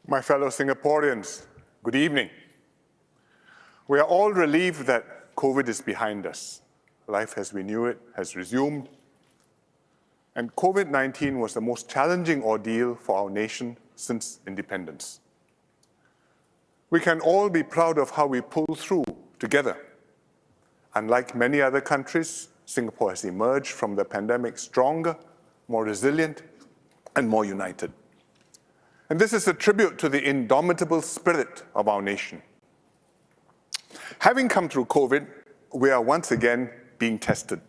My fellow Singaporeans, good evening. We are all relieved that COVID is behind us. Life as we knew it has resumed. And COVID-19 was the most challenging ordeal for our nation since independence. We can all be proud of how we pulled through together. Unlike many other countries, Singapore has emerged from the pandemic stronger, more resilient, and more united. And this is a tribute to the indomitable spirit of our nation. Having come through COVID, we are once again being tested.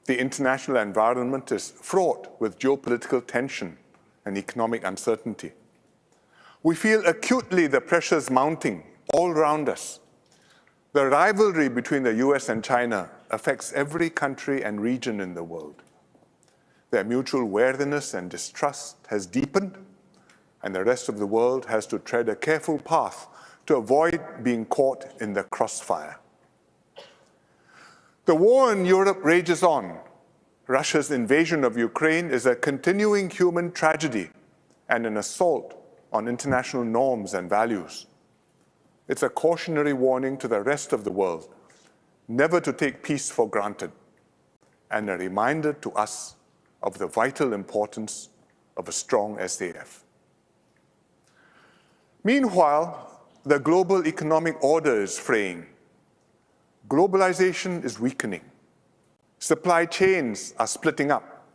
The international environment is fraught with geopolitical tension and economic uncertainty. We feel acutely the pressures mounting all around us. The rivalry between the US and China affects every country and region in the world. Their mutual wariness and distrust has deepened, and the rest of the world has to tread a careful path to avoid being caught in the crossfire. The war in Europe rages on. Russia's invasion of Ukraine is a continuing human tragedy and an assault on international norms and values. It's a cautionary warning to the rest of the world never to take peace for granted, and a reminder to us of the vital importance of a strong SAF. Meanwhile, the global economic order is fraying. Globalization is weakening. Supply chains are splitting up.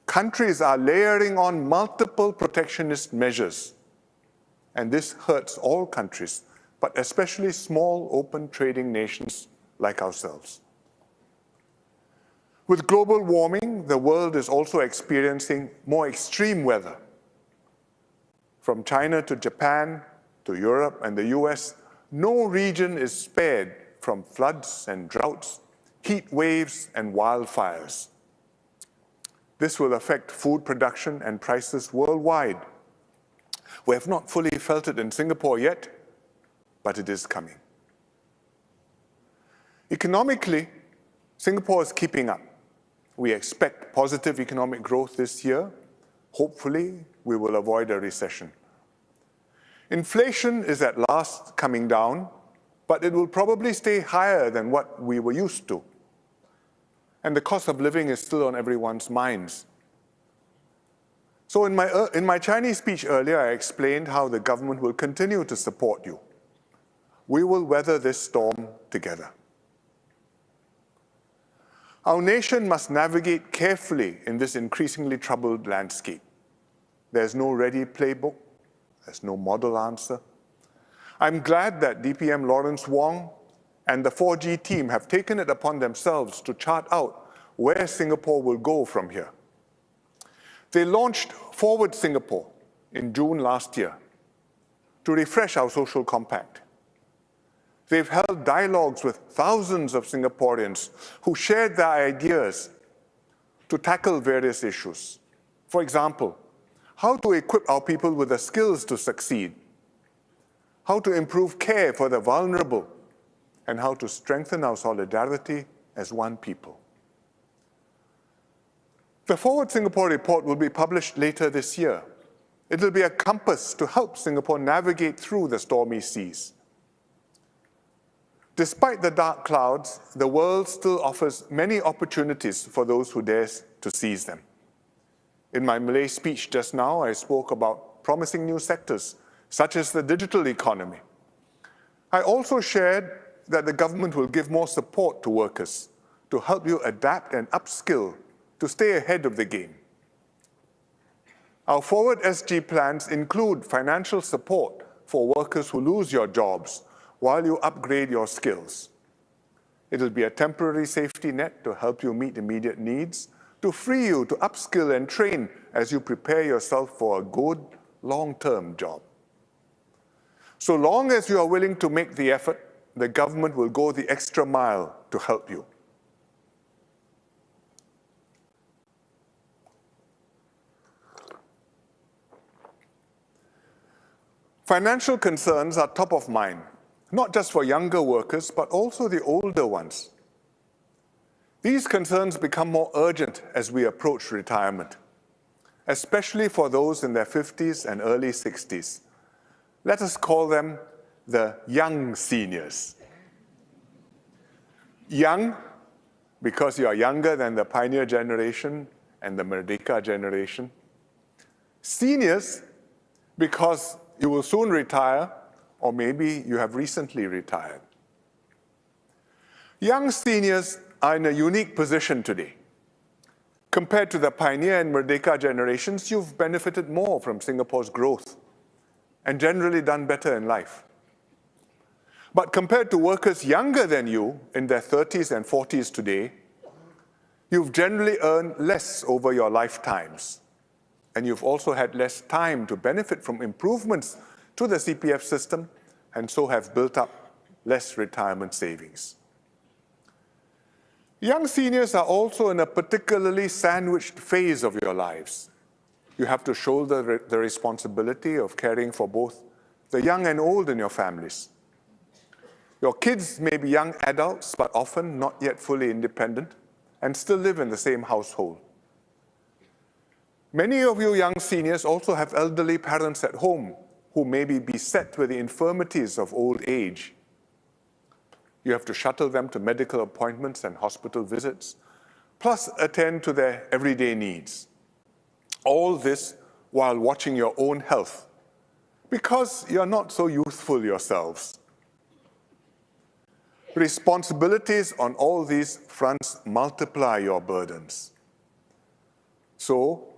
Countries are layering on multiple protectionist measures. And this hurts all countries, but especially small, open trading nations like ourselves. With global warming, the world is also experiencing more extreme weather. From China to Japan to Europe and the US, no region is spared from floods and droughts, heat waves and wildfires. This will affect food production and prices worldwide. We have not fully felt it in Singapore yet, but it is coming. Economically, Singapore is keeping up. We expect positive economic growth this year. Hopefully, we will avoid a recession. Inflation is at last coming down, but it will probably stay higher than what we were used to. And the cost of living is still on everyone's minds. So in my Chinese speech earlier, I explained how the government will continue to support you. We will weather this storm together. Our nation must navigate carefully in this increasingly troubled landscape. There's no ready playbook. There's no model answer. I'm glad that DPM Lawrence Wong and the 4G team have taken it upon themselves to chart out where Singapore will go from here. They launched Forward Singapore in June last year to refresh our social compact. They've held dialogues with thousands of Singaporeans who shared their ideas to tackle various issues. For example, how to equip our people with the skills to succeed, how to improve care for the vulnerable, and how to strengthen our solidarity as one people. The Forward Singapore report will be published later this year. It will be a compass to help Singapore navigate through the stormy seas. Despite the dark clouds, the world still offers many opportunities for those who dare to seize them. In my Malay speech just now, I spoke about promising new sectors, such as the digital economy. I also shared that the government will give more support to workers to help you adapt and upskill to stay ahead of the game. Our Forward SG plans include financial support for workers who lose your jobs while you upgrade your skills. It will be a temporary safety net to help you meet immediate needs, to free you to upskill and train as you prepare yourself for a good, long-term job. So long as you are willing to make the effort, the government will go the extra mile to help you. Financial concerns are top of mind, not just for younger workers, but also the older ones. These concerns become more urgent as we approach retirement. especially for those in their 50s and early 60s. Let us call them the young seniors. Young, because you are younger than the Pioneer generation and the Merdeka generation. Seniors, because you will soon retire, or maybe you have recently retired. Young seniors are in a unique position today. Compared to the Pioneer and Merdeka generations, you've benefited more from Singapore's growth and generally done better in life. But compared to workers younger than you in their 30s and 40s today, you've generally earned less over your lifetimes. And you've also had less time to benefit from improvements to the CPF system, and so have built up less retirement savings. Young seniors are also in a particularly sandwiched phase of your lives. You have to shoulder the responsibility of caring for both the young and old in your families. Your kids may be young adults, but often not yet fully independent, and still live in the same household. Many of you young seniors also have elderly parents at home who may be beset with the infirmities of old age. You have to shuttle them to medical appointments and hospital visits, plus attend to their everyday needs. All this while watching your own health, because you're not so youthful yourselves. Responsibilities on all these fronts multiply your burdens. So,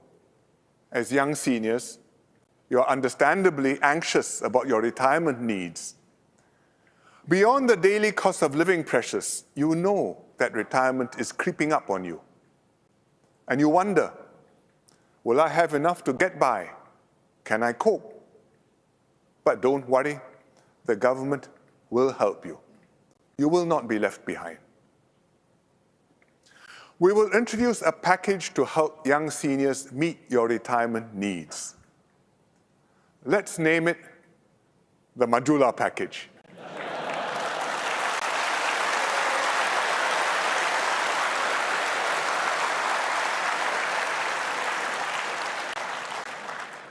as young seniors, you're understandably anxious about your retirement needs. Beyond the daily cost of living pressures, you know that retirement is creeping up on you. And you wonder, will I have enough to get by? Can I cope? But don't worry, the government will help you. You will not be left behind. We will introduce a package to help young seniors meet your retirement needs. Let's name it the Majula package.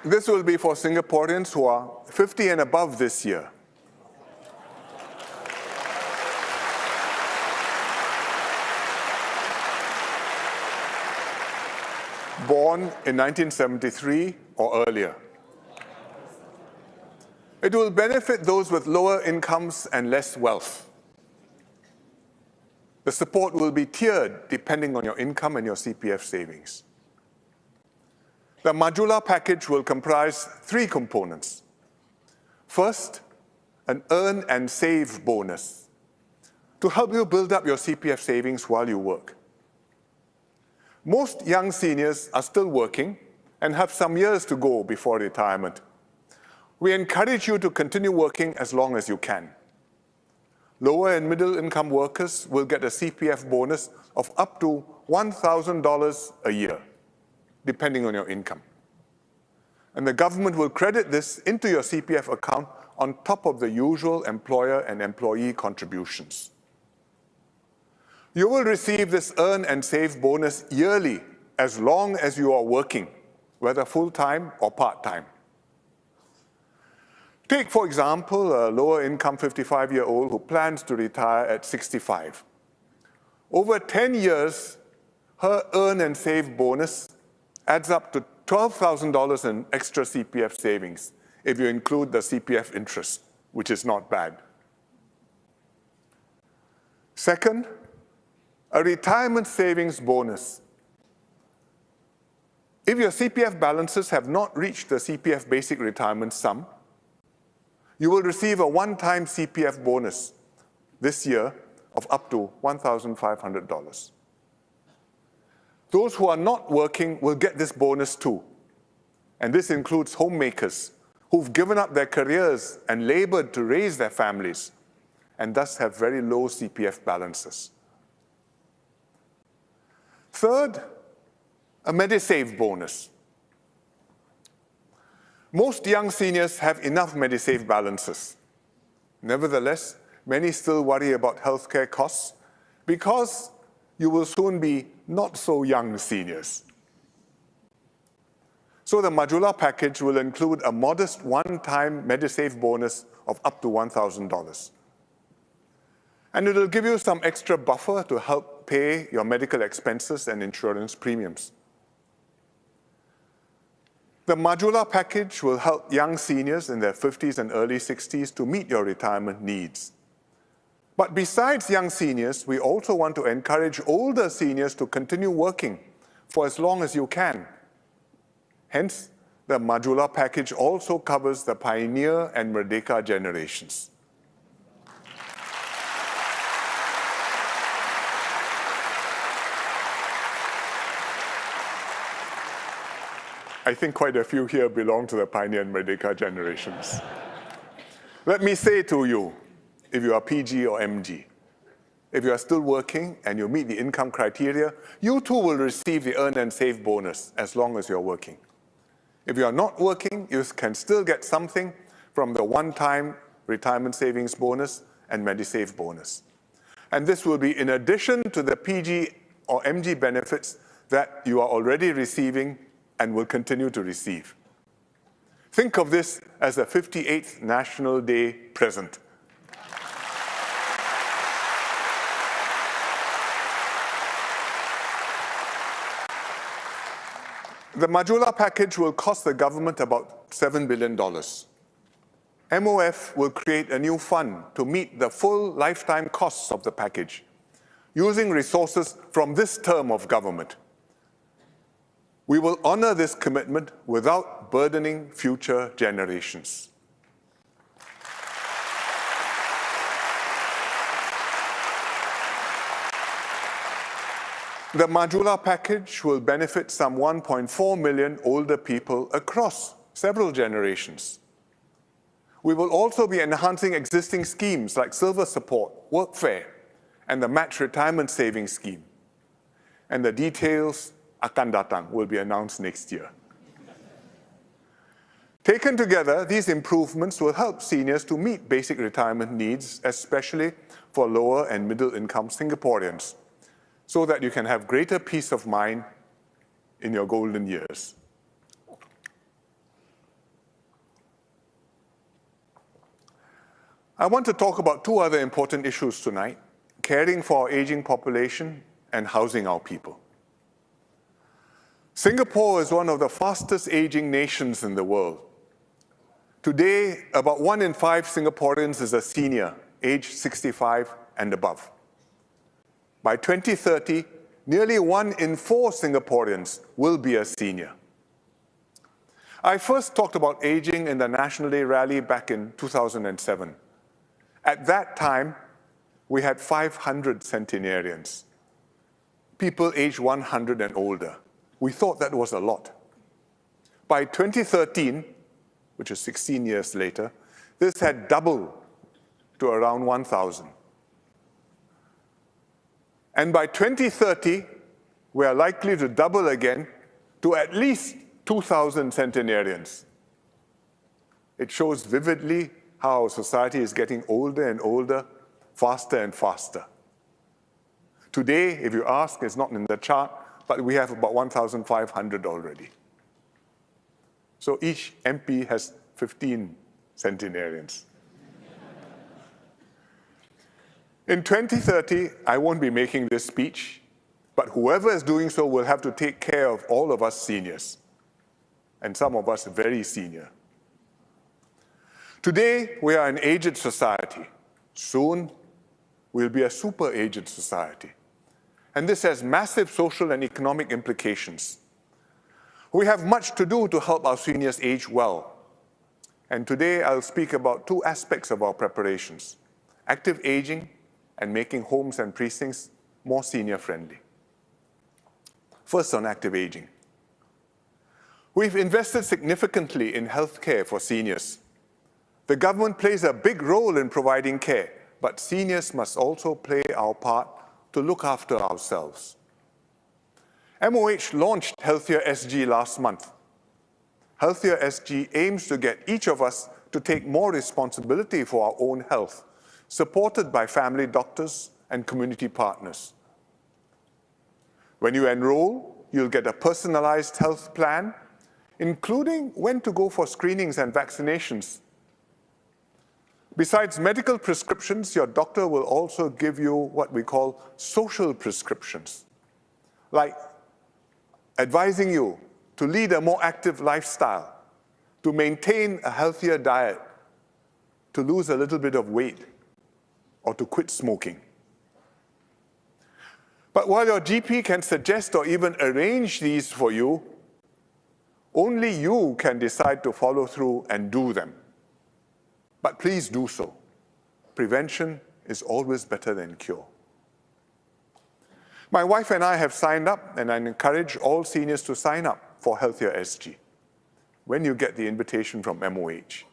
This will be for Singaporeans who are 50 and above this year. Born in 1973 or earlier. It will benefit those with lower incomes and less wealth. The support will be tiered depending on your income and your CPF savings. The Majula package will comprise 3 components. First, an earn and save bonus to help you build up your CPF savings while you work. Most young seniors are still working and have some years to go before retirement. We encourage you to continue working as long as you can. Lower and middle income workers will get a CPF bonus of up to $1,000 a year, depending on your income. And the government will credit this into your CPF account on top of the usual employer and employee contributions. You will receive this earn and save bonus yearly as long as you are working, whether full-time or part-time. Take, for example, a lower-income 55-year-old who plans to retire at 65. Over 10 years, her earn and save bonus adds up to $12,000 in extra CPF savings if you include the CPF interest, which is not bad. Second, a retirement savings bonus. If your CPF balances have not reached the CPF basic retirement sum, you will receive a one-time CPF bonus this year of up to $1,500. Those who are not working will get this bonus too. And this includes homemakers who've given up their careers and labored to raise their families and thus have very low CPF balances. Third, a MediSave bonus. Most young seniors have enough MediSave balances. Nevertheless, many still worry about healthcare costs because you will soon be not so young seniors. So the Majula package will include a modest one-time MediSave bonus of up to $1,000. And it will give you some extra buffer to help pay your medical expenses and insurance premiums. The Majula package will help young seniors in their 50s and early 60s to meet your retirement needs. But besides young seniors, we also want to encourage older seniors to continue working for as long as you can. Hence, the Majula package also covers the Pioneer and Merdeka generations. I think quite a few here belong to the Pioneer and Merdeka generations. Let me say to you, if you are PG or MG, if you are still working and you meet the income criteria, you too will receive the Earn and Save bonus as long as you're working. If you are not working, you can still get something from the one-time retirement savings bonus and MediSave bonus. And this will be in addition to the PG or MG benefits that you are already receiving and will continue to receive. Think of this as a 58th National Day present. The Majula package will cost the government about $7 billion. MOF will create a new fund to meet the full lifetime costs of the package, using resources from this term of government. We will honor this commitment without burdening future generations. The Majula package will benefit some 1.4 million older people across several generations. We will also be enhancing existing schemes like Silver Support, Workfare, and the Match Retirement Savings Scheme. And the details akan datang will be announced next year. Taken together, these improvements will help seniors to meet basic retirement needs, especially for lower and middle income Singaporeans, so that you can have greater peace of mind in your golden years. I want to talk about two other important issues tonight: caring for our aging population and housing our people. Singapore is one of the fastest aging nations in the world. Today, about 1 in 5 Singaporeans is a senior, aged 65 and above. By 2030, nearly 1 in 4 Singaporeans will be a senior. I first talked about aging in the National Day rally back in 2007. At that time, we had 500 centenarians, people aged 100 and older. We thought that was a lot. By 2013, which is 16 years later, this had doubled to around 1,000. And by 2030, we are likely to double again to at least 2,000 centenarians. It shows vividly how our society is getting older and older, faster and faster. Today, if you ask, it's not in the chart, but we have about 1,500 already. So each MP has 15 centenarians. In 2030, I won't be making this speech, but whoever is doing so will have to take care of all of us seniors, and some of us very senior. Today, we are an aged society. Soon, we'll be a super aged society. And this has massive social and economic implications. We have much to do to help our seniors age well. And today, I'll speak about two aspects of our preparations: active aging and making homes and precincts more senior-friendly. First, on active aging. We've invested significantly in healthcare for seniors. The government plays a big role in providing care, but seniors must also play our part to look after ourselves. MOH launched Healthier SG last month. Healthier SG aims to get each of us to take more responsibility for our own health, supported by family doctors and community partners. When you enroll, you'll get a personalized health plan including when to go for screenings and vaccinations. Besides medical prescriptions, your doctor will also give you what we call social prescriptions, like advising you to lead a more active lifestyle, to maintain a healthier diet, to lose a little bit of weight, or to quit smoking. But while your GP can suggest or even arrange these for you, only you can decide to follow through and do them. But please do so. Prevention is always better than cure. My wife and I have signed up, and I encourage all seniors to sign up for Healthier SG when you get the invitation from MOH.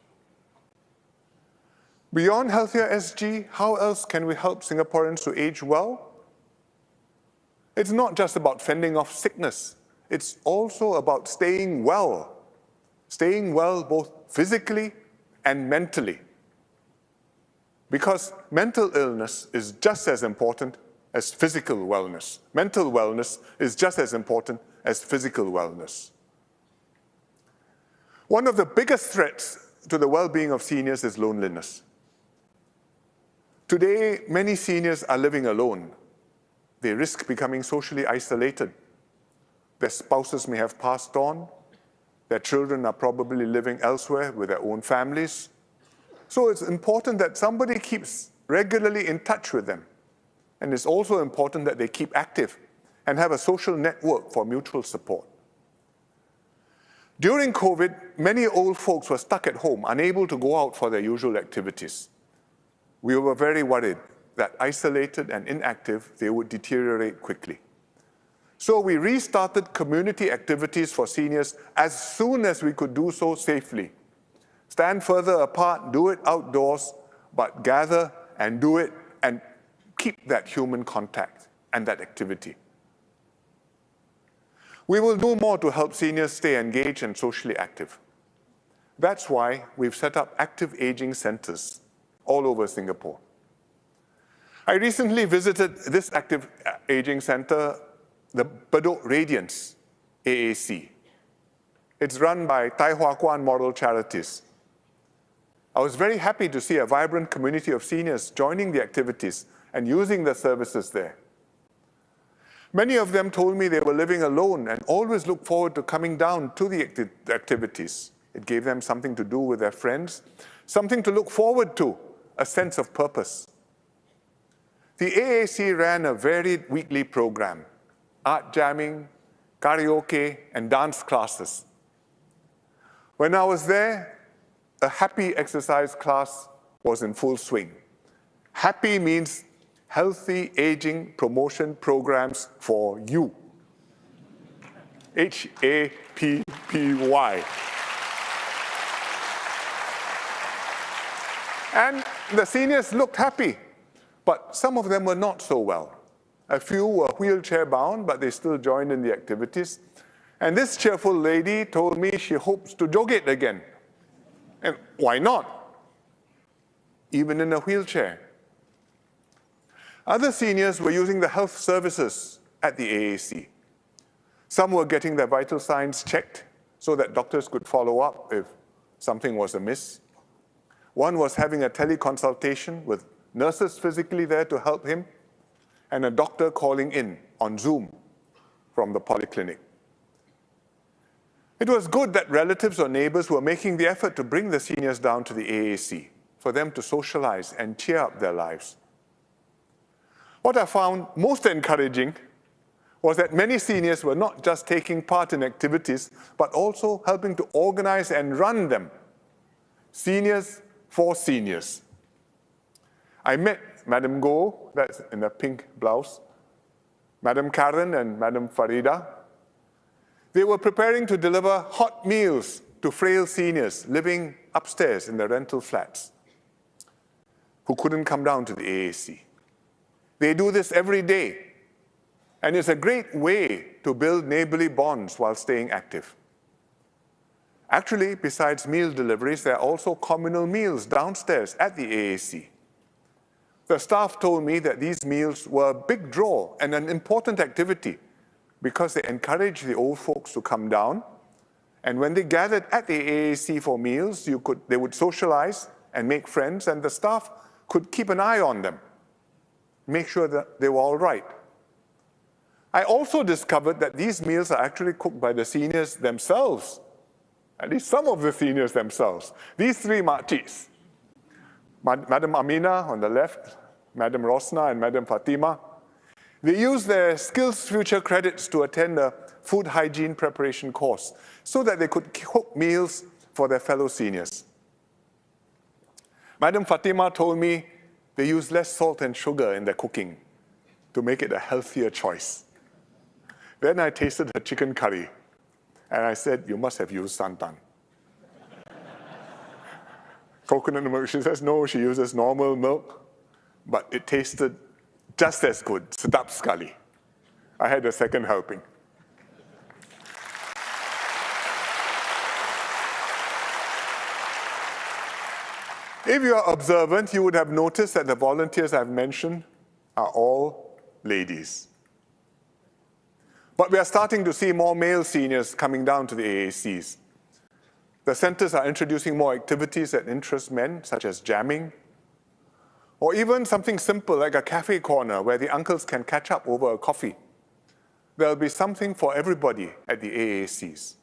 Beyond Healthier SG, how else can we help Singaporeans to age well? It's not just about fending off sickness. It's also about staying well both physically and mentally. Because mental illness is just as important as physical wellness. Mental wellness is just as important as physical wellness. One of the biggest threats to the well-being of seniors is loneliness. Today, many seniors are living alone. They risk becoming socially isolated. Their spouses may have passed on. Their children are probably living elsewhere with their own families. So it's important that somebody keeps regularly in touch with them. And it's also important that they keep active and have a social network for mutual support. During COVID, many old folks were stuck at home, unable to go out for their usual activities. We were very worried that isolated and inactive, they would deteriorate quickly. So we restarted community activities for seniors as soon as we could do so safely. Stand further apart, do it outdoors, but gather and do it and keep that human contact and that activity. We will do more to help seniors stay engaged and socially active. That's why we've set up active aging centers all over Singapore. I recently visited this active aging center, the Bedok Radiance AAC. It's run by Tai Hua Kwan Model Charities. I was very happy to see a vibrant community of seniors joining the activities and using the services there. Many of them told me they were living alone and always looked forward to coming down to the activities. It gave them something to do with their friends, something to look forward to, a sense of purpose. The AAC ran a varied weekly program, art jamming, karaoke, and dance classes. When I was there, a happy exercise class was in full swing. Happy means Healthy Aging Promotion Programs for You. HAPPY. And the seniors looked happy, but some of them were not so well. A few were wheelchair-bound, but they still joined in the activities. And this cheerful lady told me she hopes to joget again. And why not? Even in a wheelchair. Other seniors were using the health services at the AAC. Some were getting their vital signs checked so that doctors could follow up if something was amiss. One was having a teleconsultation with nurses physically there to help him, and a doctor calling in on Zoom from the polyclinic. It was good that relatives or neighbors were making the effort to bring the seniors down to the AAC for them to socialize and cheer up their lives. What I found most encouraging was that many seniors were not just taking part in activities, but also helping to organize and run them. Seniors for seniors. I met Madam Goh, that's in the pink blouse, Madam Karen and Madam Farida. They were preparing to deliver hot meals to frail seniors living upstairs in their rental flats who couldn't come down to the AAC. They do this every day, and it's a great way to build neighborly bonds while staying active. Actually, besides meal deliveries, there are also communal meals downstairs at the AAC. The staff told me that these meals were a big draw and an important activity because they encourage the old folks to come down And when they gathered at the AAC for meals, they would socialize and make friends, and the staff could keep an eye on them, make sure that they were all right. I also discovered that these meals are actually cooked by the seniors themselves, at least some of the seniors themselves. These three makciks, Madam Amina on the left, Madam Rosna, and Madam Fatima, they use their Skills Future credits to attend a food hygiene preparation course so that they could cook meals for their fellow seniors. Madam Fatima told me they use less salt and sugar in their cooking to make it a healthier choice. Then I tasted her chicken curry, and I said, you must have used santan. Coconut milk, she says, no, she uses normal milk, but it tasted just as good, sedap sekali. I had a second helping. If you are observant, you would have noticed that the volunteers I've mentioned are all ladies. But we are starting to see more male seniors coming down to the AACs. The centers are introducing more activities that interest men, such as jamming, or even something simple like a cafe corner where the uncles can catch up over a coffee. There'll be something for everybody at the AACs.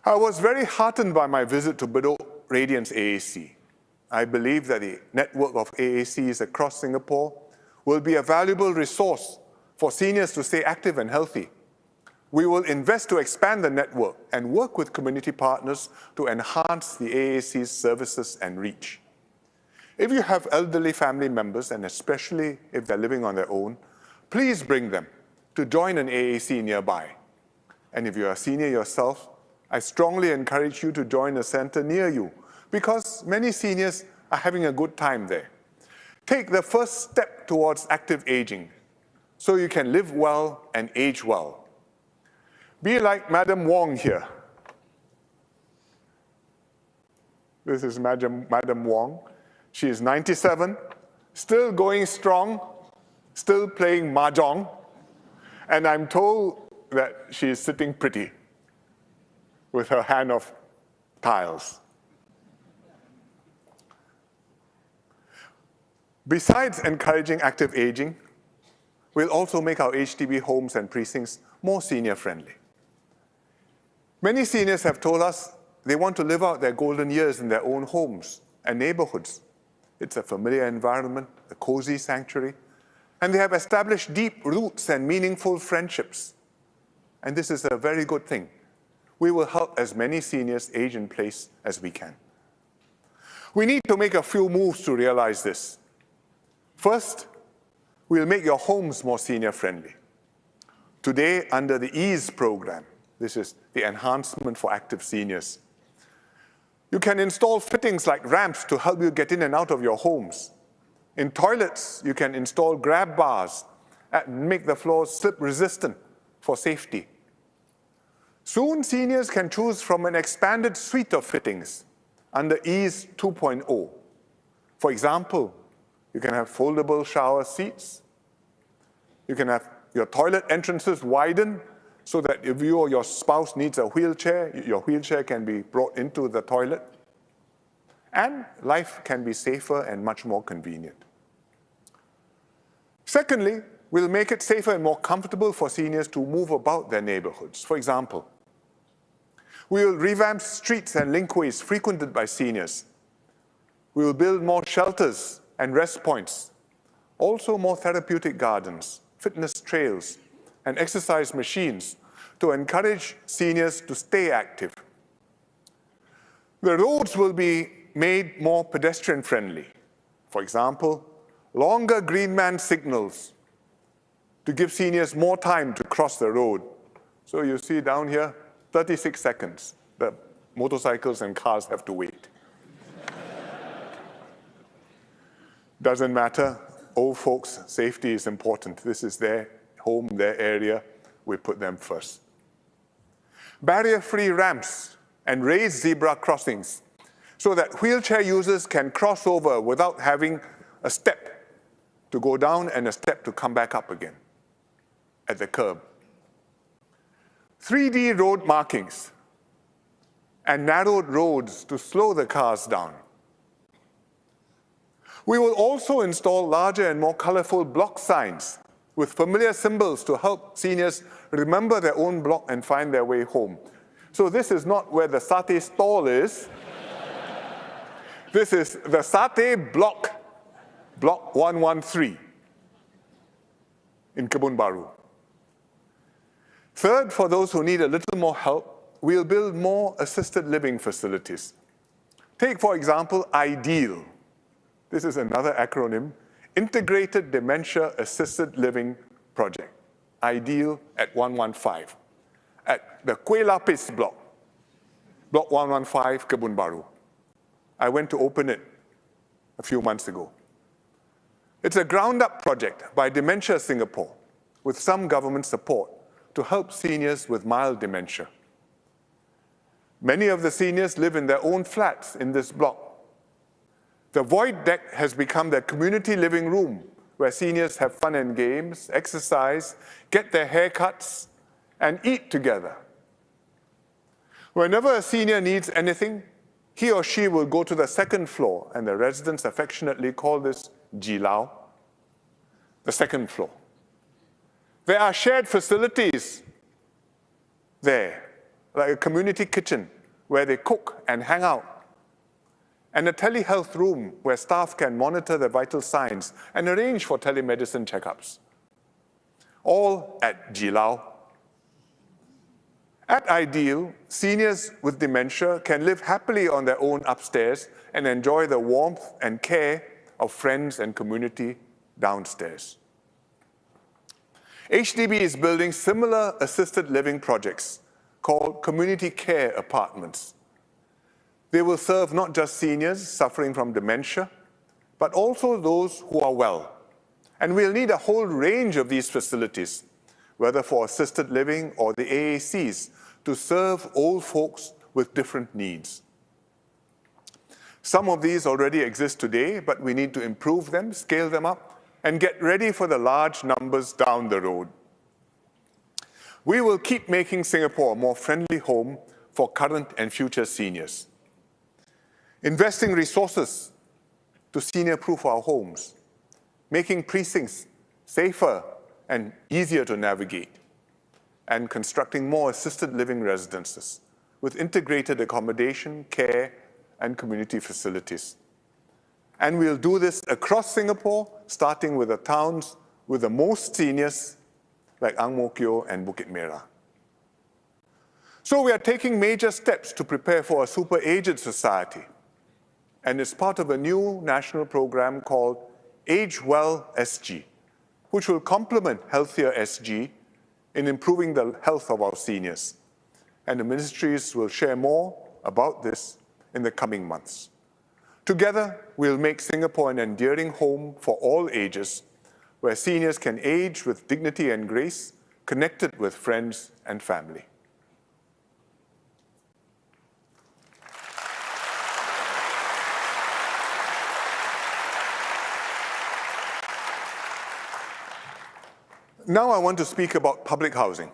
I was very heartened by my visit to Bedok Radiance AAC. I believe that the network of AACs across Singapore will be a valuable resource for seniors to stay active and healthy. We will invest to expand the network and work with community partners to enhance the AAC's services and reach. If you have elderly family members, and especially if they're living on their own, please bring them to join an AAC nearby. And if you're a senior yourself, I strongly encourage you to join a center near you because many seniors are having a good time there. Take the first step towards active aging so you can live well and age well. Be like Madam Wong here. This is Madam Wong. She is 97, still going strong, still playing mahjong, and I'm told that she is sitting pretty with her hand of tiles. Besides encouraging active aging, we'll also make our HDB homes and precincts more senior-friendly. Many seniors have told us they want to live out their golden years in their own homes and neighborhoods. It's a familiar environment, a cozy sanctuary, and they have established deep roots and meaningful friendships. And this is a very good thing. We will help as many seniors age in place as we can. We need to make a few moves to realize this. First, we'll make your homes more senior-friendly. Today, under the EASE program, this is the enhancement for active seniors, you can install fittings like ramps to help you get in and out of your homes. In toilets, you can install grab bars and make the floors slip-resistant for safety. Soon, seniors can choose from an expanded suite of fittings under EASE 2.0. For example, you can have foldable shower seats. You can have your toilet entrances widened so that if you or your spouse needs a wheelchair, your wheelchair can be brought into the toilet. And life can be safer and much more convenient. Secondly, we'll make it safer and more comfortable for seniors to move about their neighborhoods. For example, we will revamp streets and linkways frequented by seniors. We will build more shelters and rest points, also more therapeutic gardens, fitness trails, and exercise machines to encourage seniors to stay active. The roads will be made more pedestrian-friendly. For example, longer green man signals to give seniors more time to cross the road. So you see down here, 36 seconds. The motorcycles and cars have to wait. Doesn't matter. Old folks' safety is important. This is their home, their area. We put them first. Barrier-free ramps and raised zebra crossings so that wheelchair users can cross over without having a step to go down and a step to come back up again at the curb. 3D road markings and narrowed roads to slow the cars down. We will also install larger and more colorful block signs with familiar symbols to help seniors remember their own block and find their way home. So this is not where the satay stall is. This is the satay block, block 113 in Kebun Baru. Third, for those who need a little more help, we'll build more assisted living facilities. Take, for example, IDEAL. This is another acronym, Integrated Dementia Assisted Living Project, IDEAL at 115, at the Kueh Lapis block, block 115, Kebun Baru. I went to open it a few months ago. It's a ground-up project by Dementia Singapore with some government support to help seniors with mild dementia. Many of the seniors live in their own flats in this block. The void deck has become their community living room where seniors have fun and games, exercise, get their haircuts, and eat together. Whenever a senior needs anything, he or she will go to the second floor, and the residents affectionately call this Jilao, the second floor. There are shared facilities there, like a community kitchen where they cook and hang out, and a telehealth room where staff can monitor their vital signs and arrange for telemedicine checkups. All at Jilao. At IDEAL, seniors with dementia can live happily on their own upstairs and enjoy the warmth and care of friends and community downstairs. HDB is building similar assisted living projects called community care apartments. They will serve not just seniors suffering from dementia, but also those who are well. And we'll need a whole range of these facilities, whether for assisted living or the AACs, to serve old folks with different needs. Some of these already exist today, but we need to improve them, scale them up, and get ready for the large numbers down the road. We will keep making Singapore a more friendly home for current and future seniors. Investing resources to senior-proof our homes, making precincts safer and easier to navigate, and constructing more assisted living residences with integrated accommodation, care, and community facilities. And we'll do this across Singapore, starting with the towns with the most seniors, like Ang Mo Kio and Bukit Merah. So we are taking major steps to prepare for a super-aged society. And it's part of a new national program called Age Well SG, which will complement Healthier SG in improving the health of our seniors. And the ministries will share more about this in the coming months. Together, we'll make Singapore an endearing home for all ages, where seniors can age with dignity and grace, connected with friends and family. Now I want to speak about public housing.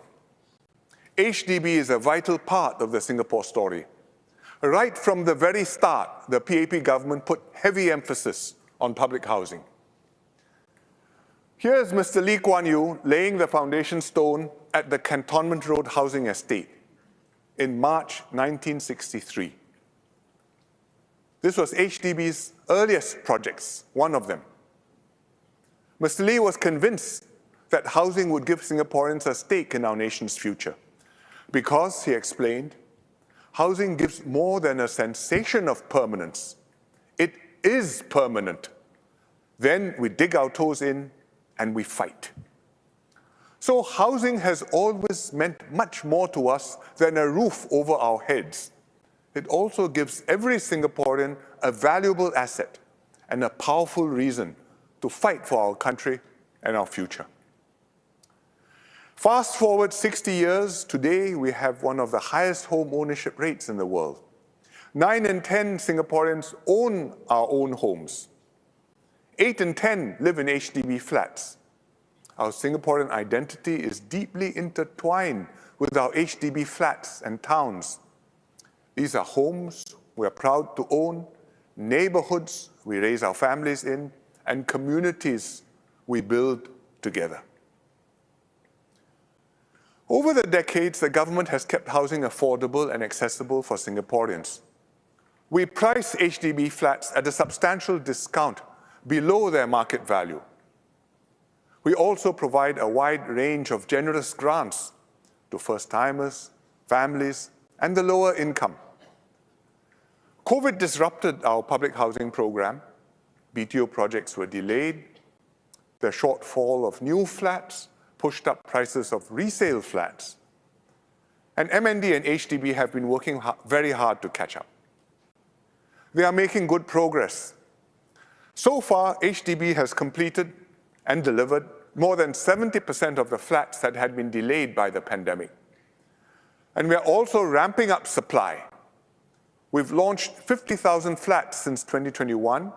HDB is a vital part of the Singapore story. Right from the very start, the PAP government put heavy emphasis on public housing. Here's Mr. Lee Kuan Yew laying the foundation stone at the Cantonment Road Housing Estate in March 1963. This was HDB's earliest projects, one of them. Mr. Lee was convinced that housing would give Singaporeans a stake in our nation's future. Because, he explained, housing gives more than a sensation of permanence. It is permanent. Then we dig our toes in and we fight. So housing has always meant much more to us than a roof over our heads. It also gives every Singaporean a valuable asset and a powerful reason to fight for our country and our future. Fast forward 60 years, today we have one of the highest home ownership rates in the world. 9 in 10 Singaporeans own our own homes. 8 in 10 live in HDB flats. Our Singaporean identity is deeply intertwined with our HDB flats and towns. These are homes we are proud to own, neighborhoods we raise our families in, and communities we build together. Over the decades, the government has kept housing affordable and accessible for Singaporeans. We price HDB flats at a substantial discount below their market value. We also provide a wide range of generous grants to first-timers, families, and the lower income. COVID disrupted our public housing program. BTO projects were delayed. The shortfall of new flats pushed up prices of resale flats. And MND and HDB have been working very hard to catch up. They are making good progress. So far, HDB has completed and delivered more than 70% of the flats that had been delayed by the pandemic. And we are also ramping up supply. We've launched 50,000 flats since 2021.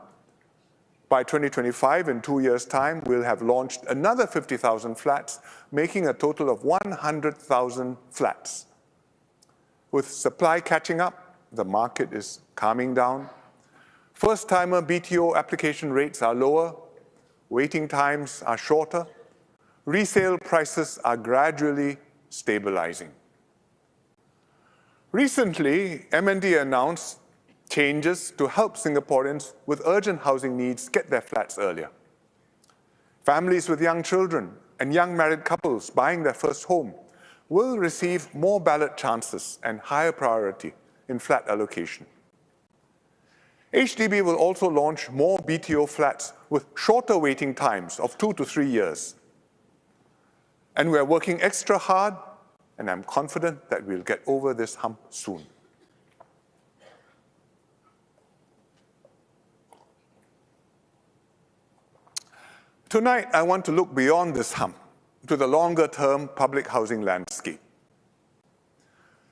By 2025, in 2 years' time, we'll have launched another 50,000 flats, making a total of 100,000 flats. With supply catching up, the market is calming down. First-timer BTO application rates are lower, waiting times are shorter, resale prices are gradually stabilizing. Recently, MND announced changes to help Singaporeans with urgent housing needs get their flats earlier. Families with young children and young married couples buying their first home will receive more ballot chances and higher priority in flat allocation. HDB will also launch more BTO flats with shorter waiting times of 2 to 3 years. And we are working extra hard, and I'm confident that we'll get over this hump soon. Tonight, I want to look beyond this hump to the longer-term public housing landscape.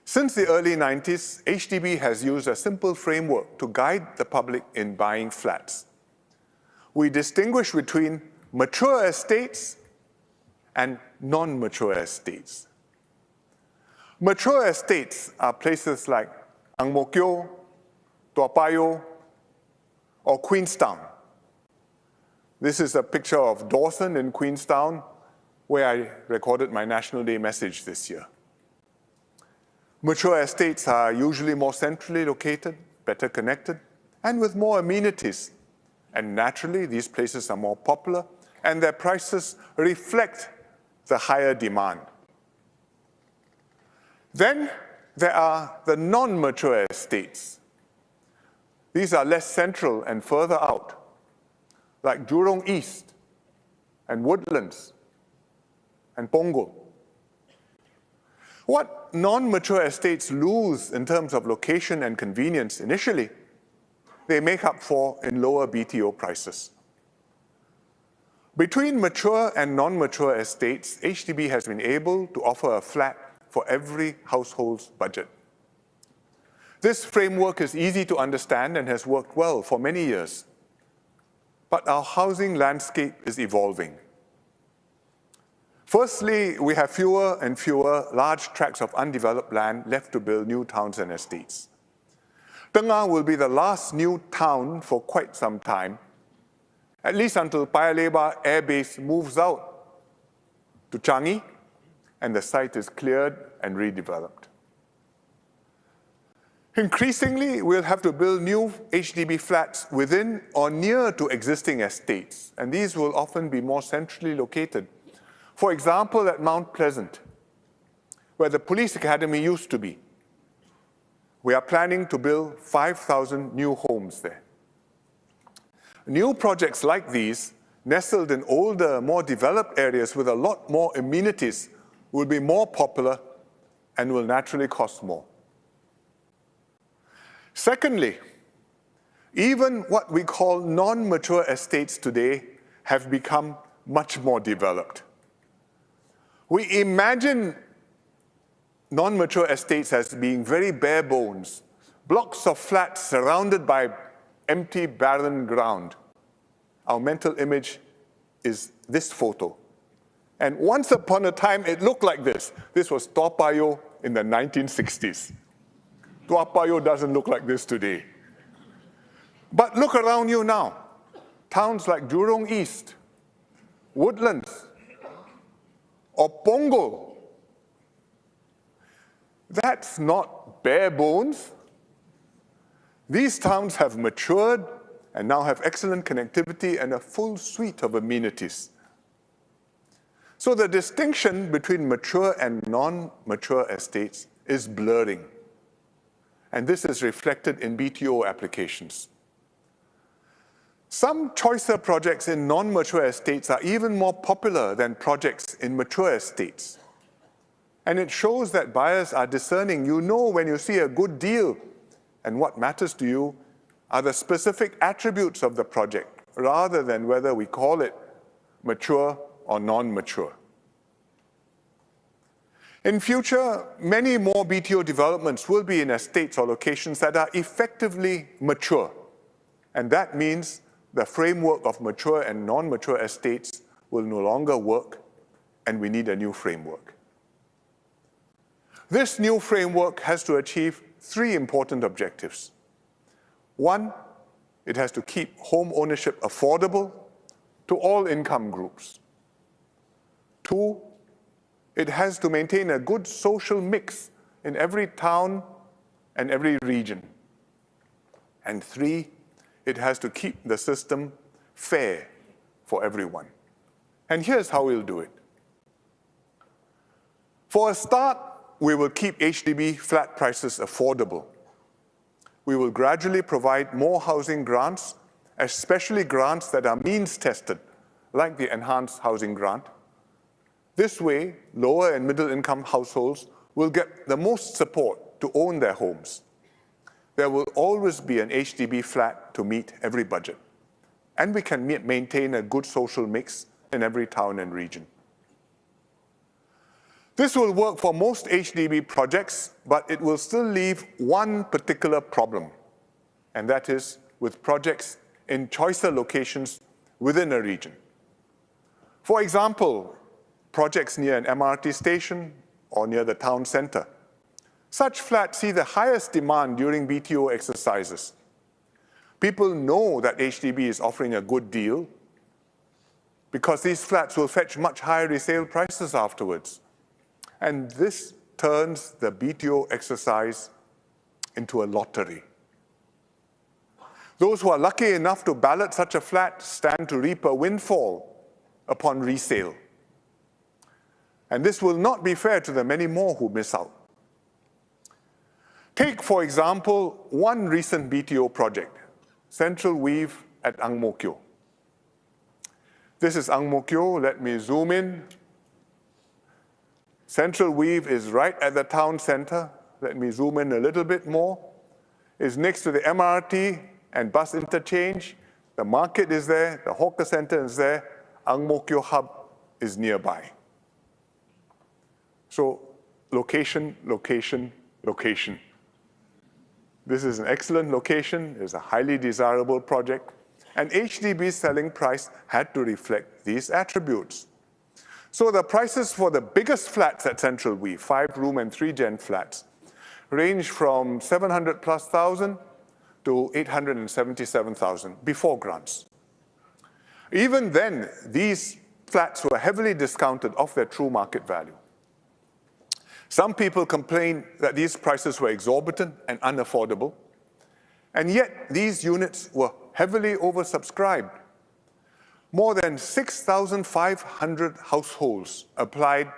Since the early 90s, HDB has used a simple framework to guide the public in buying flats. We distinguish between mature estates and non-mature estates. Mature estates are places like Ang Mo Kio, Toa Payoh, or Queenstown. This is a picture of Dawson in Queenstown, where I recorded my National Day message this year. Mature estates are usually more centrally located, better connected, and with more amenities. And naturally, these places are more popular, and their prices reflect the higher demand. Then there are the non-mature estates. These are less central and further out, like Jurong East and Woodlands and Punggol. What non-mature estates lose in terms of location and convenience initially, they make up for in lower BTO prices. Between mature and non-mature estates, HDB has been able to offer a flat for every household's budget. This framework is easy to understand and has worked well for many years. But our housing landscape is evolving. Firstly, we have fewer and fewer large tracts of undeveloped land left to build new towns and estates. Tengah will be the last new town for quite some time, at least until Paya Lebar Air Base moves out to Changi and the site is cleared and redeveloped. Increasingly, we'll have to build new HDB flats within or near to existing estates, and these will often be more centrally located. For example, at Mount Pleasant, where the police academy used to be. We are planning to build 5,000 new homes there. New projects like these, nestled in older, more developed areas with a lot more amenities, will be more popular and will naturally cost more. Secondly, even what we call non-mature estates today have become much more developed. We imagine non-mature estates as being very bare bones, blocks of flats surrounded by empty, barren ground. Our mental image is this photo. And once upon a time, it looked like this. This was Toa Payoh in the 1960s. Toa Payoh doesn't look like this today. But look around you now. Towns like Jurong East, Woodlands, or Punggol. That's not bare bones. These towns have matured and now have excellent connectivity and a full suite of amenities. So the distinction between mature and non-mature estates is blurring. And this is reflected in BTO applications. Some choicer projects in non-mature estates are even more popular than projects in mature estates. And it shows that buyers are discerning. You know when you see a good deal, and what matters to you are the specific attributes of the project, rather than whether we call it mature or non-mature. In future, many more BTO developments will be in estates or locations that are effectively mature. And that means the framework of mature and non-mature estates will no longer work, and we need a new framework. This new framework has to achieve three important objectives. One, it has to keep home ownership affordable to all income groups. Two, it has to maintain a good social mix in every town and every region. And three, it has to keep the system fair for everyone. And here's how we'll do it. For a start, we will keep HDB flat prices affordable. We will gradually provide more housing grants, especially grants that are means-tested, like the Enhanced Housing Grant. This way, lower and middle-income households will get the most support to own their homes. There will always be an HDB flat to meet every budget, and we can maintain a good social mix in every town and region. This will work for most HDB projects, but it will still leave one particular problem, and that is with projects in choicer locations within a region. For example, projects near an MRT station or near the town center. Such flats see the highest demand during BTO exercises. People know that HDB is offering a good deal because these flats will fetch much higher resale prices afterwards. And this turns the BTO exercise into a lottery. Those who are lucky enough to ballot such a flat stand to reap a windfall upon resale. And this will not be fair to the many more who miss out. Take, for example, one recent BTO project, Central Weave at Ang Mo Kio. This is Ang Mo Kio. Let me zoom in. Central Weave is right at the town center. Let me zoom in a little bit more. It's next to the MRT and bus interchange. The market is there. The hawker center is there. Ang Mo Kio hub is nearby. So location, location, location. This is an excellent location. It's a highly desirable project. And HDB's selling price had to reflect these attributes. So the prices for the biggest flats at Central Weave, 5-room and 3-gen flats, range from 700,000+ to 877,000 before grants. Even then, these flats were heavily discounted off their true market value. Some people complained that these prices were exorbitant and unaffordable, and yet these units were heavily oversubscribed. More than 6,500 households applied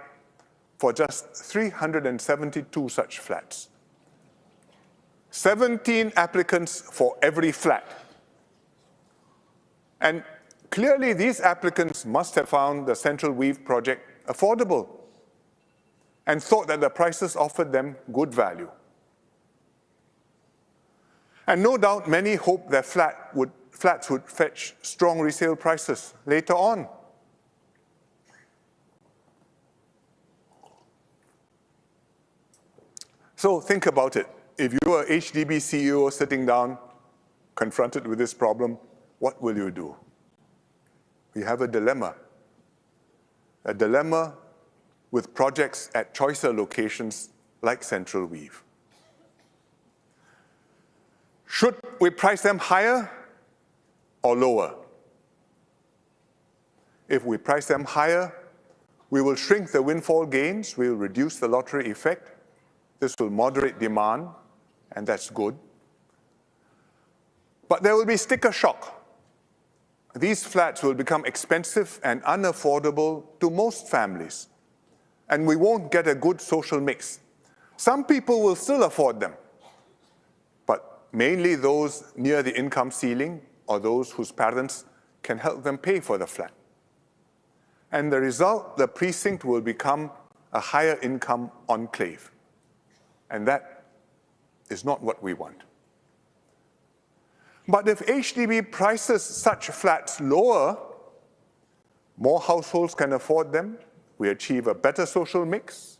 for just 372 such flats. 17 applicants for every flat. And clearly these applicants must have found the Central Weave project affordable and thought that the prices offered them good value. And no doubt many hoped their flats would fetch strong resale prices later on. So think about it. If you are HDB CEO sitting down, confronted with this problem, what will you do? You have a dilemma. a dilemma with projects at choicer locations like Central Weave. Should we price them higher or lower? If we price them higher, we will shrink the windfall gains, we will reduce the lottery effect. This will moderate demand, and that's good. But there will be sticker shock. These flats will become expensive and unaffordable to most families, and we won't get a good social mix. Some people will still afford them, but mainly those near the income ceiling or those whose parents can help them pay for the flat. And the result, the precinct will become a higher income enclave. And that is not what we want. But if HDB prices such flats lower, more households can afford them, we achieve a better social mix,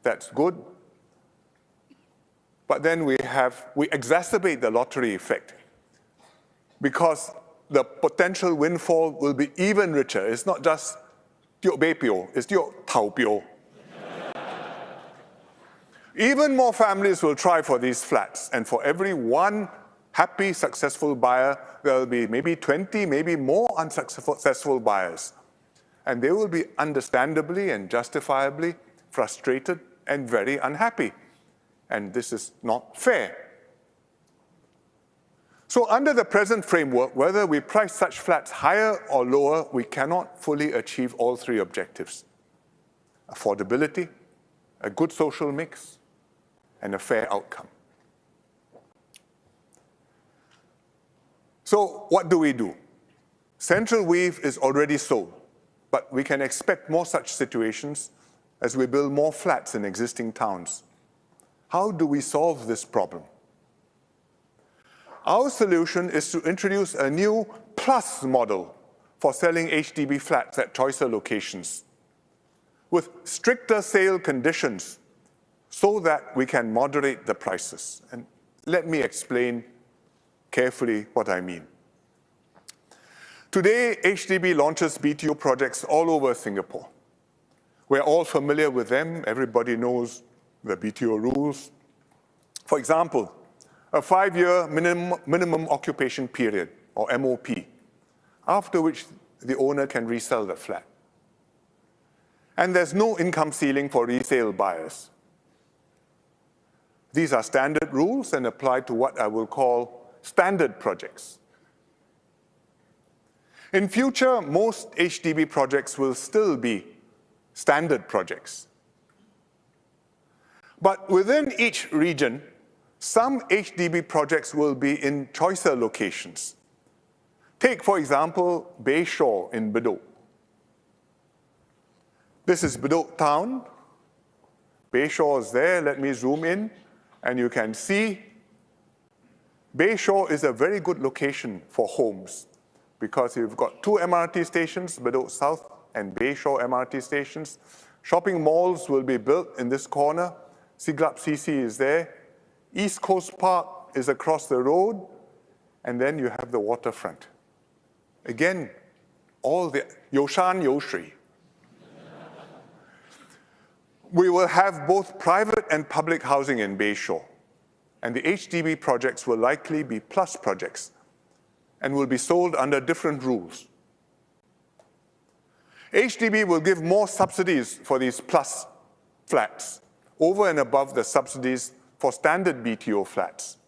that's good. But then we exacerbate the lottery effect because the potential windfall will be even richer. It's not just tio bei pio, it's tio tau pio. Even more families will try for these flats, and for every one happy, successful buyer, there will be maybe 20, maybe more unsuccessful buyers. And they will be understandably and justifiably frustrated and very unhappy. And this is not fair. So under the present framework, whether we price such flats higher or lower, we cannot fully achieve all three objectives: affordability, a good social mix, and a fair outcome. So what do we do? Central Weave is already sold, but we can expect more such situations as we build more flats in existing towns. How do we solve this problem? Our solution is to introduce a new plus model for selling HDB flats at choicer locations with stricter sale conditions so that we can moderate the prices. And let me explain carefully what I mean. Today, HDB launches BTO projects all over Singapore. We're all familiar with them. Everybody knows the BTO rules. For example, a 5-year minimum occupation period, or MOP, after which the owner can resell the flat. And there's no income ceiling for resale buyers. These are standard rules and apply to what I will call standard projects. In future, most HDB projects will still be standard projects. But within each region, some HDB projects will be in choicer locations. Take, for example, Bayshore in Bedok. This is Bedok town. Bayshore is there. Let me zoom in, and you can see Bayshore is a very good location for homes because you've got 2 MRT stations, Bedok South and Bayshore MRT stations. Shopping malls will be built in this corner. Siglap CC is there. East Coast Park is across the road, and then you have the waterfront. Again, all the Yoshan Yoshri. We will have both private and public housing in Bayshore, and the HDB projects will likely be plus projects and will be sold under different rules. HDB will give more subsidies for these plus flats over and above the subsidies for standard BTO flats.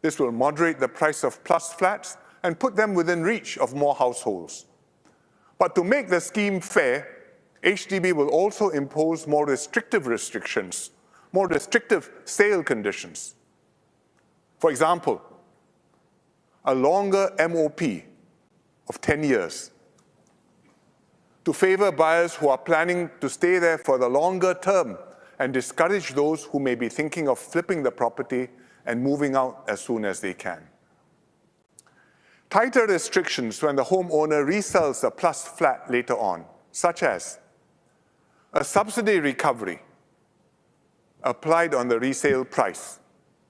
This will moderate the price of plus flats and put them within reach of more households. But to make the scheme fair, HDB will also impose more restrictive restrictions, more restrictive sale conditions. For example, a longer MOP of 10 years to favor buyers who are planning to stay there for the longer term and discourage those who may be thinking of flipping the property and moving out as soon as they can. Tighter restrictions when the homeowner resells a plus flat later on, such as a subsidy recovery applied on the resale price.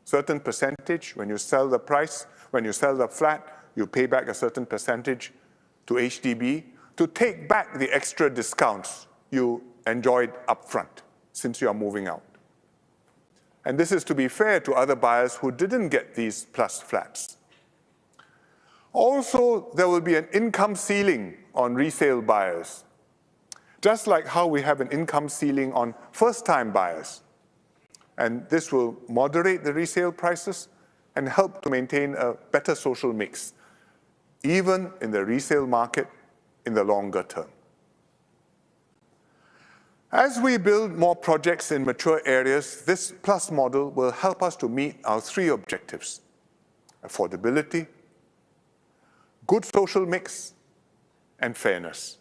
Certain percentage, when you sell the flat, you pay back a certain percentage to HDB. to take back the extra discounts you enjoyed upfront since you are moving out. And this is to be fair to other buyers who didn't get these plus flats. Also, there will be an income ceiling on resale buyers, just like how we have an income ceiling on first-time buyers. And this will moderate the resale prices and help to maintain a better social mix, even in the resale market in the longer term. As we build more projects in mature areas, this plus model will help us to meet our three objectives: affordability, good social mix, and fairness.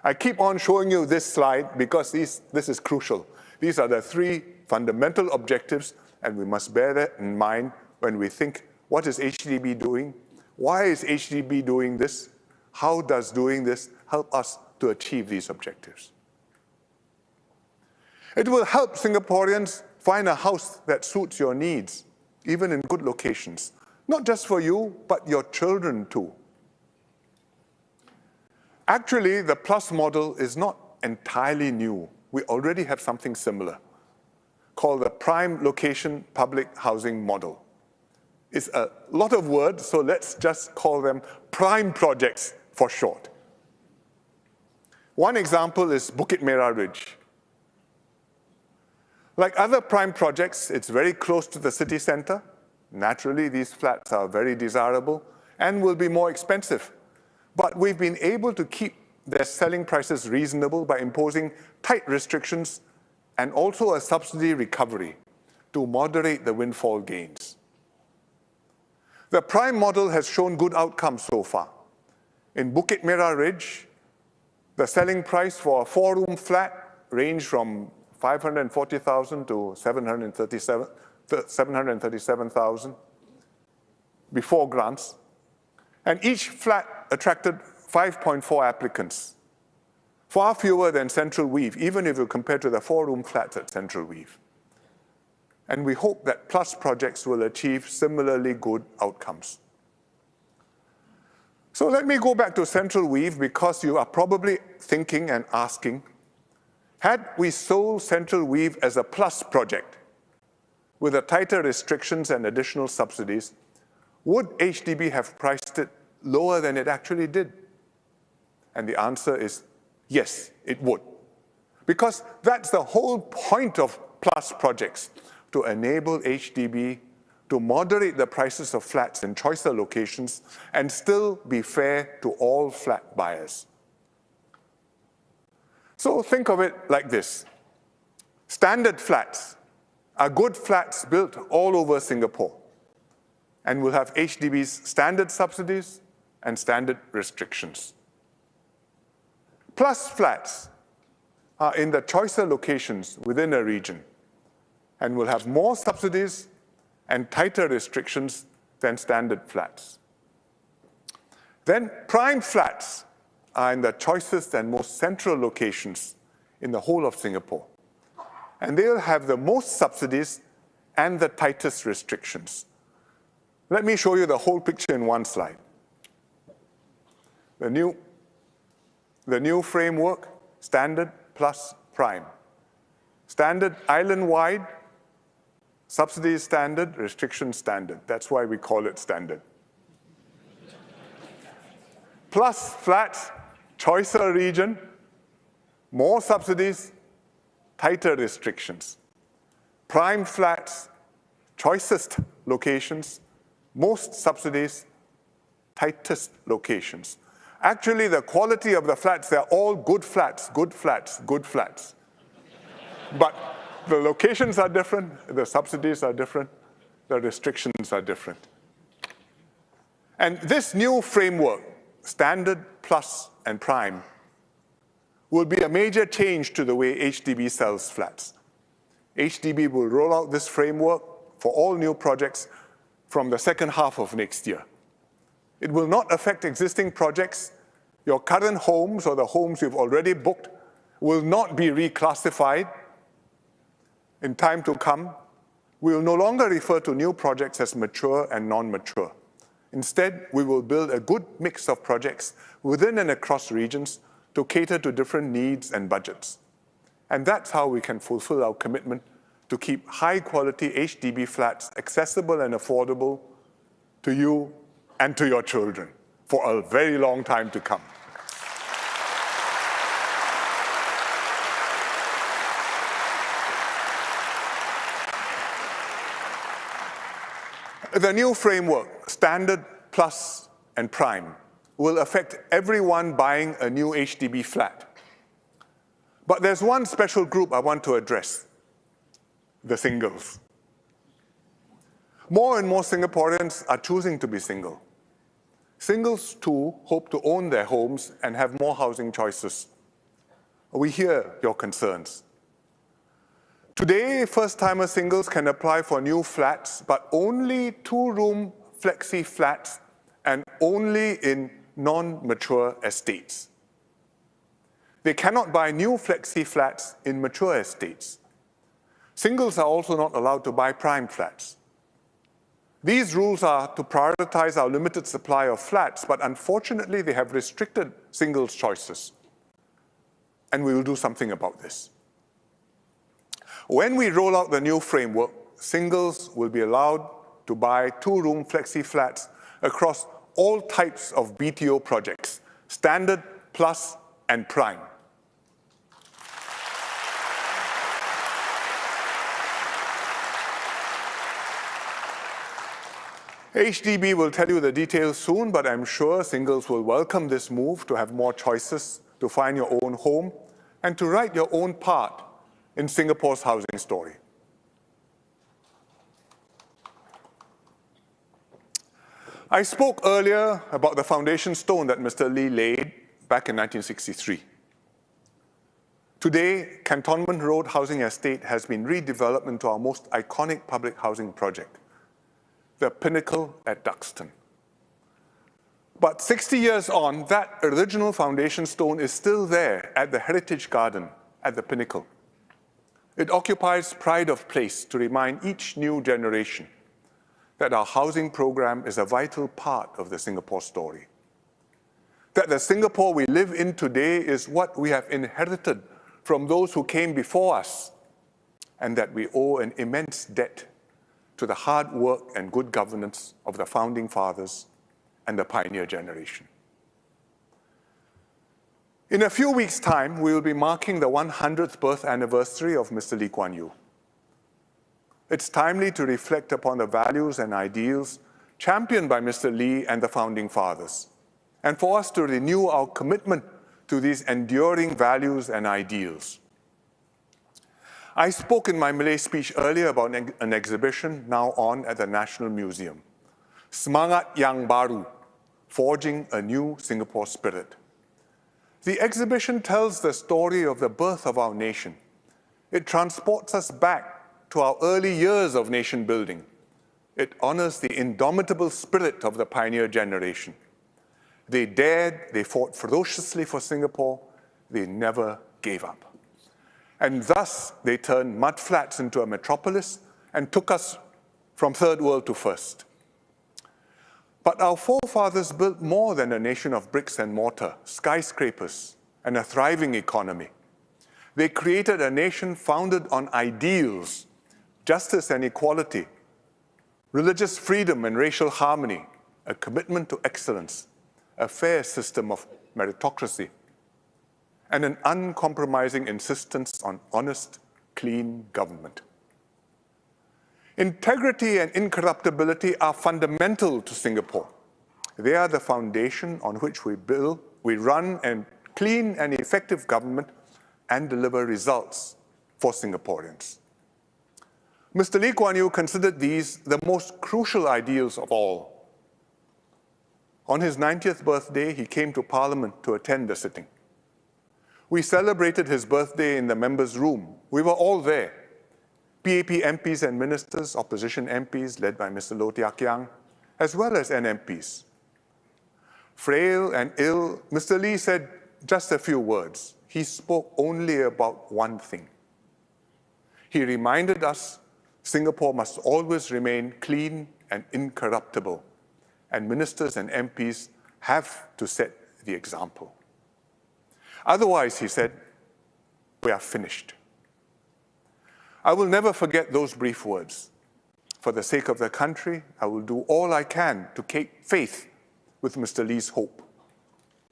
I keep on showing you this slide because this is crucial. These are the three fundamental objectives, and we must bear that in mind when we think, what is HDB doing? Why is HDB doing this? How does doing this help us to achieve these objectives? It will help Singaporeans find a house that suits your needs, even in good locations. Not just for you, but your children too. Actually, the plus model is not entirely new. We already have something similar called the prime location public housing model. It's a lot of words, so let's just call them prime projects for short. One example is Bukit Merah Ridge. Like other prime projects, it's very close to the city center. Naturally, these flats are very desirable and will be more expensive. But we've been able to keep their selling prices reasonable by imposing tight restrictions and also a subsidy recovery to moderate the windfall gains. The prime model has shown good outcomes so far. In Bukit Merah Ridge, the selling price for a four-room flat ranged from 540,000 to 737,000 before grants. And each flat attracted 5.4 applicants, far fewer than Central Weave, even if you compare to the four-room flats at Central Weave. And we hope that plus projects will achieve similarly good outcomes. So let me go back to Central Weave, because you are probably thinking and asking, had we sold Central Weave as a plus project with the tighter restrictions and additional subsidies, would HDB have priced it lower than it actually did? And the answer is yes, it would. Because that's the whole point of plus projects, to enable HDB to moderate the prices of flats in choicer locations and still be fair to all flat buyers. So think of it like this. Standard flats are good flats built all over Singapore and will have HDB's standard subsidies and standard restrictions. Plus flats are in the choicer locations within a region and will have more subsidies and tighter restrictions than standard flats. Then prime flats are in the choicest and most central locations in the whole of Singapore. And they'll have the most subsidies and the tightest restrictions. Let me show you the whole picture in one slide. The new framework, standard plus prime. Standard island-wide, subsidy standard, restriction standard. That's why we call it standard. Plus flats, choicer region, more subsidies, tighter restrictions. Prime flats, choicest locations, most subsidies, tightest locations. Actually, the quality of the flats, they're all good flats, good flats, good flats. But the locations are different, the subsidies are different, the restrictions are different. And this new framework, standard, plus, and prime, will be a major change to the way HDB sells flats. HDB will roll out this framework for all new projects from the second half of next year. It will not affect existing projects. Your current homes or the homes you've already booked will not be reclassified. In time to come, we will no longer refer to new projects as mature and non-mature. Instead, we will build a good mix of projects within and across regions to cater to different needs and budgets. And that's how we can fulfill our commitment to keep high-quality HDB flats accessible and affordable to you and to your children for a very long time to come. The new framework, Standard, Plus, and Prime, will affect everyone buying a new HDB flat. But there's one special group I want to address, the singles. More and more Singaporeans are choosing to be single. Singles, too, hope to own their homes and have more housing choices. We hear your concerns. Today, first-timer singles can apply for new flats, but only two-room flexi flats and only in non-mature estates. They cannot buy new flexi flats in mature estates. Singles are also not allowed to buy prime flats. These rules are to prioritize our limited supply of flats, but unfortunately, they have restricted singles' choices. And we will do something about this. When we roll out the new framework, singles will be allowed to buy two-room flexi flats across all types of BTO projects, Standard, Plus, and Prime. HDB will tell you the details soon, but I'm sure singles will welcome this move to have more choices, to find your own home, and to write your own part in Singapore's housing story. I spoke earlier about the foundation stone that Mr. Lee laid back in 1963. Today, Cantonment Road Housing Estate has been redeveloped into our most iconic public housing project, the Pinnacle at Duxton. But 60 years on, that original foundation stone is still there at the Heritage Garden at the Pinnacle. It occupies pride of place to remind each new generation that our housing program is a vital part of the Singapore story. That the Singapore we live in today is what we have inherited from those who came before us, and that we owe an immense debt to the hard work and good governance of the founding fathers and the pioneer generation. In a few weeks' time, we will be marking the 100th birth anniversary of Mr. Lee Kuan Yew. It's timely to reflect upon the values and ideals championed by Mr. Lee and the founding fathers, and for us to renew our commitment to these enduring values and ideals. I spoke in my Malay speech earlier about an exhibition now on at the National Museum, Semangat Yang Baru, Forging a New Singapore Spirit. The exhibition tells the story of the birth of our nation. It transports us back to our early years of nation building. It honors the indomitable spirit of the pioneer generation. They dared, they fought ferociously for Singapore, they never gave up. And thus, they turned mudflats into a metropolis and took us from third world to first. But our forefathers built more than a nation of bricks and mortar, skyscrapers, and a thriving economy. They created a nation founded on ideals, justice and equality, religious freedom and racial harmony, a commitment to excellence, a fair system of meritocracy, and an uncompromising insistence on honest, clean government. Integrity and incorruptibility are fundamental to Singapore. They are the foundation on which we build, we run a clean and effective government and deliver results for Singaporeans. Mr. Lee Kuan Yew considered these the most crucial ideals of all. On his 90th birthday, he came to Parliament to attend the sitting. We celebrated his birthday in the members' room. We were all there. PAP MPs and ministers, opposition MPs led by Mr. Low Teow Kiang, as well as NMPs. Frail and ill, Mr. Lee said just a few words. He spoke only about one thing. He reminded us Singapore must always remain clean and incorruptible, and ministers and MPs have to set the example. Otherwise, he said, we are finished. I will never forget those brief words. For the sake of the country, I will do all I can to keep faith with Mr. Lee's hope.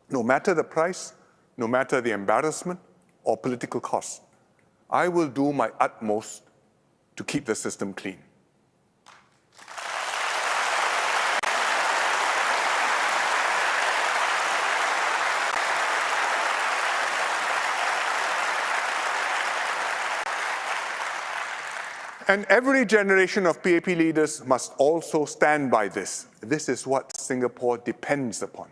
No matter the price, no matter the embarrassment or political cost, I will do my utmost to keep the system clean. And every generation of PAP leaders must also stand by this. This is what Singapore depends upon.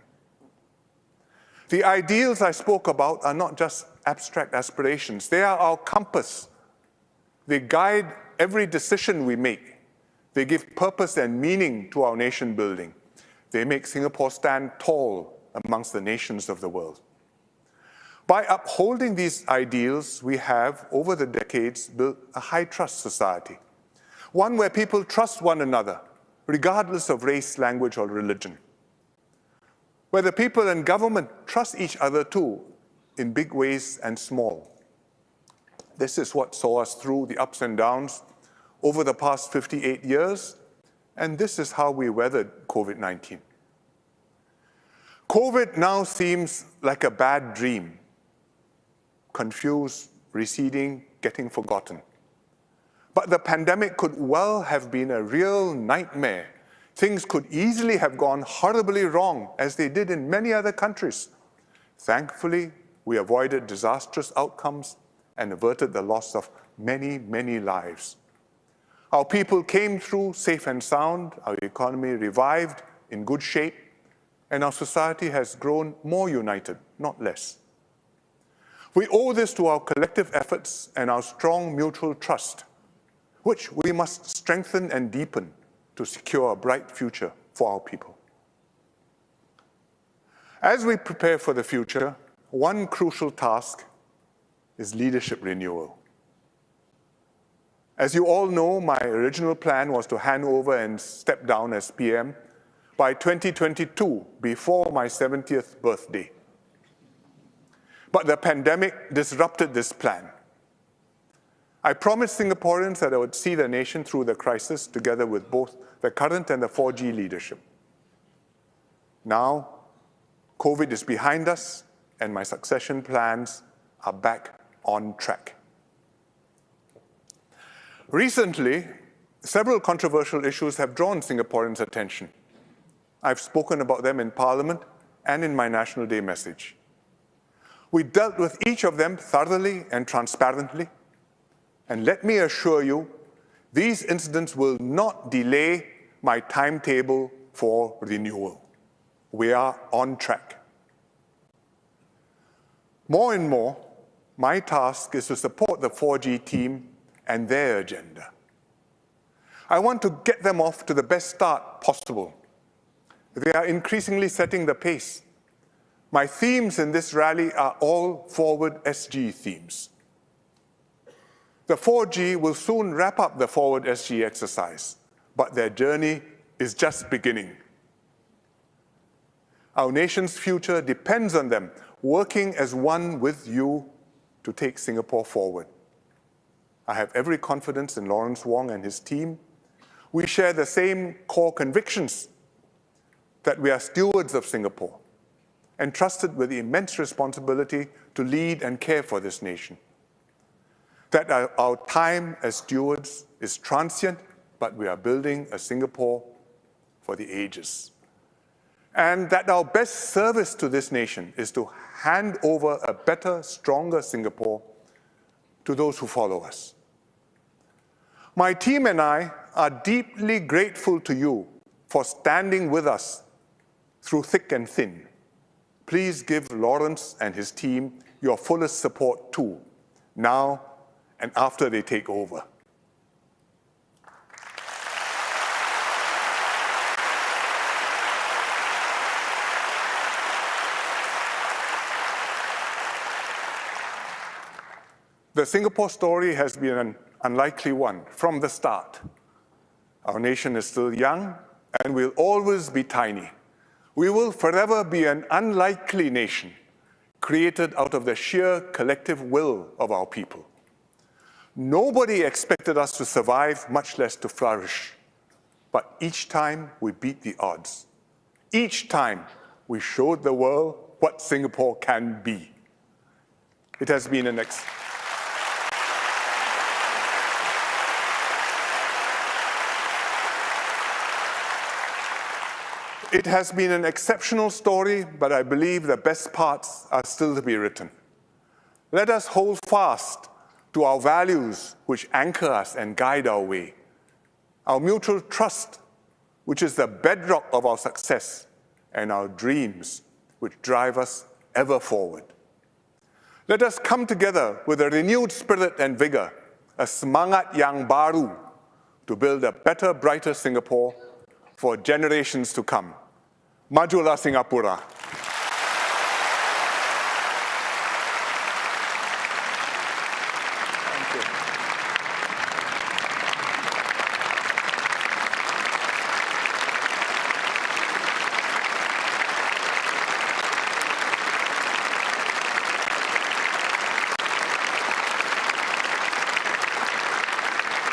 The ideals I spoke about are not just abstract aspirations. They are our compass. They guide every decision we make. They give purpose and meaning to our nation building. They make Singapore stand tall amongst the nations of the world. By upholding these ideals, we have, over the decades, built a high-trust society, one where people trust one another, regardless of race, language, or religion, where the people and government trust each other too, in big ways and small. This is what saw us through the ups and downs over the past 58 years, and this is how we weathered COVID-19. COVID now seems like a bad dream, confused, receding, getting forgotten. But the pandemic could well have been a real nightmare. Things could easily have gone horribly wrong, as they did in many other countries. Thankfully, we avoided disastrous outcomes and averted the loss of many, many lives. Our people came through safe and sound, our economy revived in good shape, and our society has grown more united, not less. We owe this to our collective efforts and our strong mutual trust, which we must strengthen and deepen to secure a bright future for our people. As we prepare for the future, one crucial task is leadership renewal. As you all know, my original plan was to hand over and step down as PM by 2022, before my 70th birthday. But the pandemic disrupted this plan. I promised Singaporeans that I would see the nation through the crisis together with both the current and the 4G leadership. Now, COVID is behind us, and my succession plans are back on track. Recently, several controversial issues have drawn Singaporeans' attention. I've spoken about them in Parliament and in my National Day message. We dealt with each of them thoroughly and transparently, and let me assure you, these incidents will not delay my timetable for renewal. We are on track. More and more, my task is to support the 4G team and their agenda. I want to get them off to the best start possible. They are increasingly setting the pace. My themes in this rally are all Forward SG themes. The 4G will soon wrap up the Forward SG exercise, but their journey is just beginning. Our nation's future depends on them working as one with you to take Singapore forward. I have every confidence in Lawrence Wong and his team. We share the same core convictions that we are stewards of Singapore, entrusted with the immense responsibility to lead and care for this nation. That our time as stewards is transient, but we are building a Singapore for the ages. And that our best service to this nation is to hand over a better, stronger Singapore to those who follow us. My team and I are deeply grateful to you for standing with us through thick and thin. Please give Lawrence and his team your fullest support too, now and after they take over. The Singapore story has been an unlikely one from the start. Our nation is still young, and we'll always be tiny. We will forever be an unlikely nation, created out of the sheer collective will of our people. Nobody expected us to survive, much less to flourish. But each time we beat the odds. Each time we showed the world what Singapore can be. It has been an It has been an exceptional story, but I believe the best parts are still to be written. Let us hold fast to our values which anchor us and guide our way. Our mutual trust, which is the bedrock of our success, and our dreams, which drive us ever forward. Let us come together with a renewed spirit and vigor, a semangat yang baru, to build a better, brighter Singapore for generations to come. Majulah Singapura.